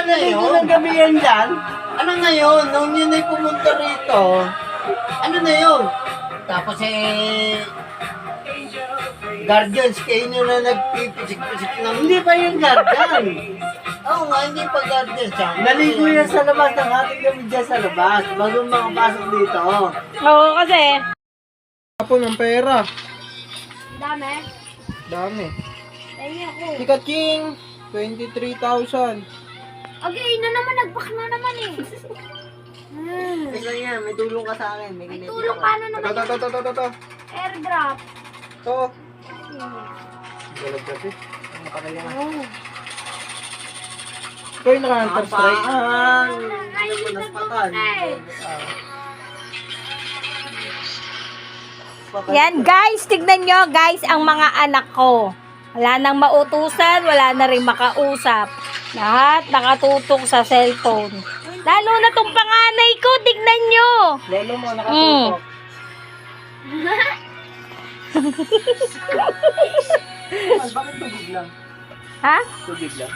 naligo ng gabi yan dyan? Ano ngayon? Nung yun ay pumunta rito, ano na yun? Tapos guardians kayo na nagpipisik-pisik ng... Hindi pa yung guardian. Oo nga, hindi pa guardians. Naligo yan sa labas ng ating gabi dyan sa labas. Bago makapasok dito. Oo, kasi. Apo ng pera. Dami. Dami. Dami ako. Si Kaching, 23,000. Okay, na naman. Nag-back na naman eh. Ikaw yan, may tulong ka sa akin. May Tulong ka na naman. Ito. Airdrop. Ito. Galag kasi. Ano ka kaya? Ito yung naka-hunter strike. Ano ko naspatan? Yan guys, tignan nyo guys ang mga anak ko. Wala nang mautusan, wala na rin makausap. Lahat nakatutok sa cellphone. Lalo na tong panganay ko, tignan nyo. Lolo mo, nakatutok. Bakit tubig lang? Ha? Tubig lang.